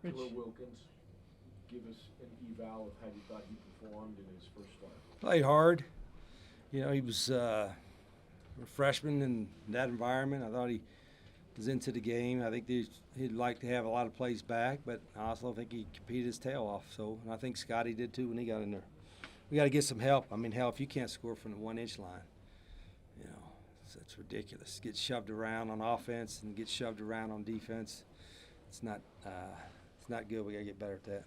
Rich. Will Wilkins, give us an eval of how you thought he performed in his first start. Played hard. You know, he was a freshman in that environment. I thought he was into the game. I think he'd like to have a lot of plays back, but I also think he competed his tail off. So, and I think Scotty did too when he got in there. We got to get some help. I mean, hell, if you can't score from the 1 inch line, you know, it's ridiculous. Get shoved around on offense and get shoved around on defense. It's not good. We got to get better at that.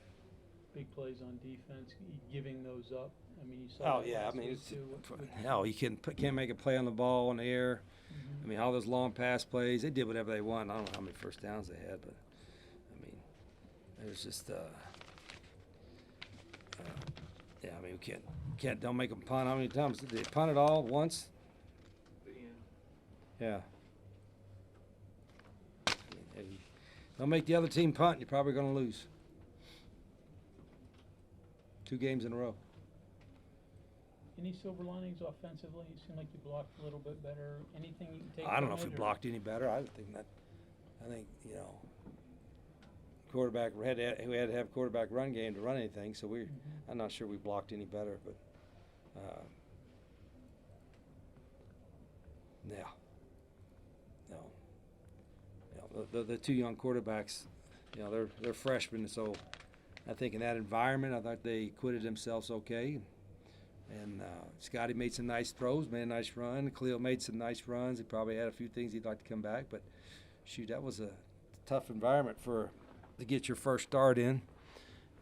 Big plays on defense, giving those up. I mean, you saw. Oh yeah, last I mean, week, it's, too. hell, you can't make a play on the ball in the air. Mhm. I mean, all those long pass plays, they did whatever they wanted. I don't know how many first downs they had, but I mean, it was just, yeah. I mean, we don't make them punt. How many times did they punt it all once? Yeah. And don't make the other team punt, you're probably going to lose. 2 games in a row. Any silver linings offensively? You seem like you blocked a little bit better. Anything you can take? I don't know from if we it, or- blocked any better. I think you know, quarterback we had to have quarterback run game to run anything. So I'm not sure we blocked any better, but yeah, no, the 2 young quarterbacks, you know, they're freshmen, so I think in that environment, I thought they acquitted themselves okay. And Scotty made some nice throws, made a nice run. Khalil made some nice runs. He probably had a few things he'd like to come back, but shoot, that was a tough environment to get your first start in.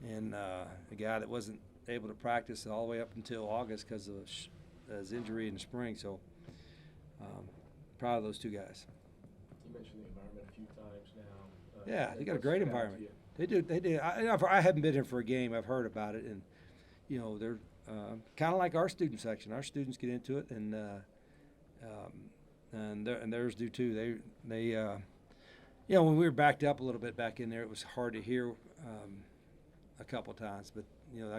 And a guy that wasn't able to practice all the way up until August because of his injury in the spring. So proud of those 2 guys. You mentioned the environment a few times now. Yeah, they got a great environment. They do. I haven't been here for a game. I've heard about it, and you know they're kind of like our student section. Our students get into it, and theirs do too. They you know, when we were backed up a little bit back in there, it was hard to hear a couple times, but you know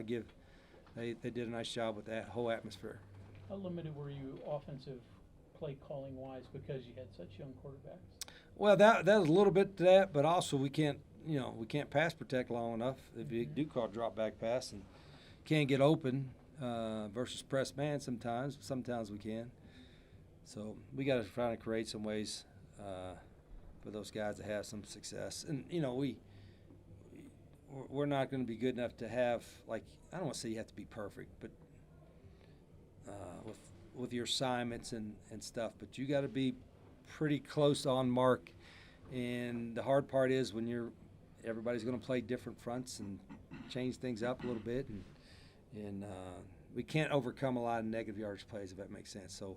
they did a nice job with that whole atmosphere. How limited were you offensive play calling wise because you had such young quarterbacks? Well, that was a little bit to that, but also we can't pass protect long enough. If you do call drop back pass and can't get open versus press man sometimes we can. So we got to try to create some ways for those guys to have some success. And you know we're not going to be good enough to have, like, I don't want to say you have to be perfect, but with your assignments and stuff, but you got to be pretty close on mark. And the hard part is when everybody's going to play different fronts and change things up a little bit, and we can't overcome a lot of negative yardage plays, if that makes sense. So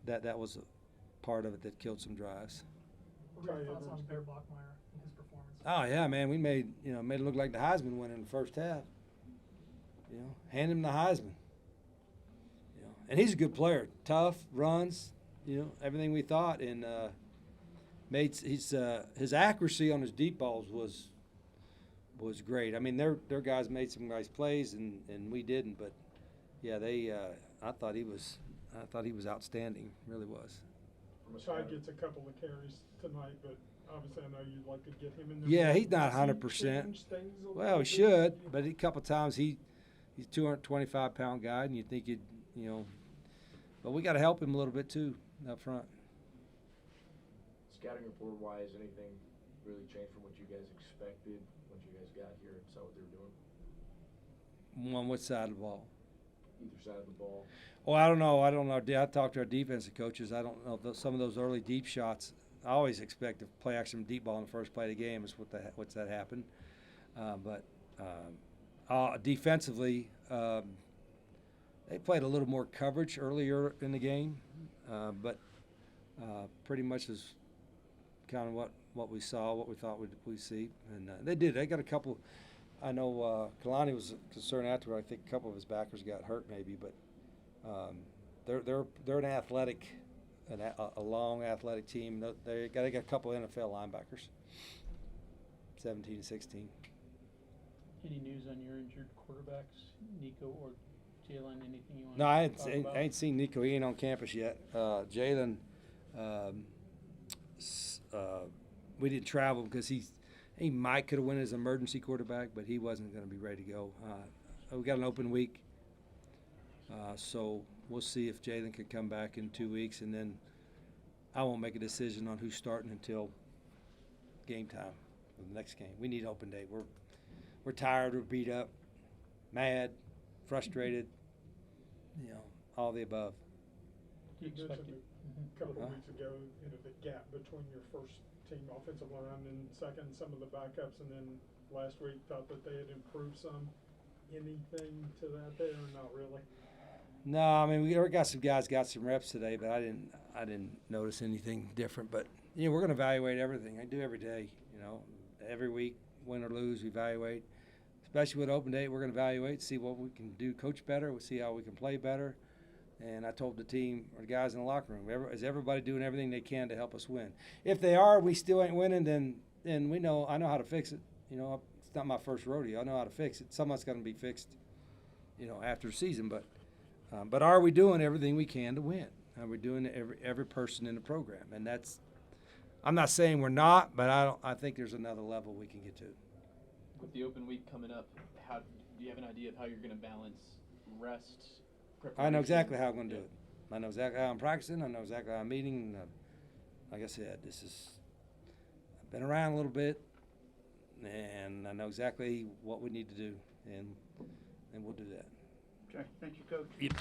that was a part of it that killed some drives. What were your thoughts on Bear Bachmeyer and his performance? Oh yeah, man, we made it look like the Heisman win in the first half. You know, hand him the Heisman. You know, and he's a good player, tough, runs, you know, everything we thought, and his accuracy on his deep balls was great. I mean, their guys made some nice plays, and we didn't, but yeah, I thought he was outstanding, really was. Ty gets a couple of carries tonight, but obviously I know you'd like to get him in there. Yeah, he's not Does he 100%. change things a Well, little he bit? should, but a couple times he's a 225-pound guy, and you think but we got to help him a little bit too up front. Scouting report wise, anything really changed from what you guys expected once you guys got here and saw what they were doing? On which side of the ball? Either side of the ball. Oh, I don't know. I talked to our defensive coaches. I don't know if some of those early deep shots. I always expect to play action deep ball in the first play of the game is what's that happened. But defensively, they played a little more coverage earlier in the game, but pretty much is kind of what we saw, what we thought we'd see, and they did. They got a couple. I know Kalani was concerned afterward. I think a couple of his backers got hurt, maybe, but they're an athletic, a long athletic team. They got a couple of NFL linebackers, 17 and 16. Any news on your injured quarterbacks, Nico or Jalen? Anything you want No, to talk about? I ain't seen Nico. He ain't on campus yet. Jalen, we didn't travel because He might could have went as emergency quarterback, but he wasn't going to be ready to go. We got an open week, so we'll see if Jalen could come back in 2 weeks, and then I won't make a decision on who's starting until game time of the next game. We need open day. We're tired, we're beat up, mad, frustrated, all the above. Do you You expect mentioned it? a couple of Huh? weeks ago, the gap between your first team offensive line and second, some of the backups, and then last week thought that they had improved some. Anything to that there, or not really? No, I mean we got some guys got some reps today, but I didn't notice anything different. But we're going to evaluate everything. I do every day. Every week, win or lose, we evaluate. Especially with open day, we're going to evaluate, see what we can do, coach better. We'll see how we can play better. And I told the team, or the guys in the locker room, is everybody doing everything they can to help us win? If they are, we still ain't winning, then we know. I know how to fix it. It's not my first rodeo. I know how to fix it. Someone's going to be fixed, after the season. But are we doing everything we can to win? Are we doing every person in the program? And that's, I'm not saying we're not, but I think there's another level we can get to. With the open week coming up, do you have an idea of how you're going to balance rest? I know exactly how I'm going to do it. I know exactly how I'm practicing. I know exactly how I'm meeting. Like I said, I've been around a little bit, and I know exactly what we need to do, and we'll do that. Okay, thank you, Coach. Yep.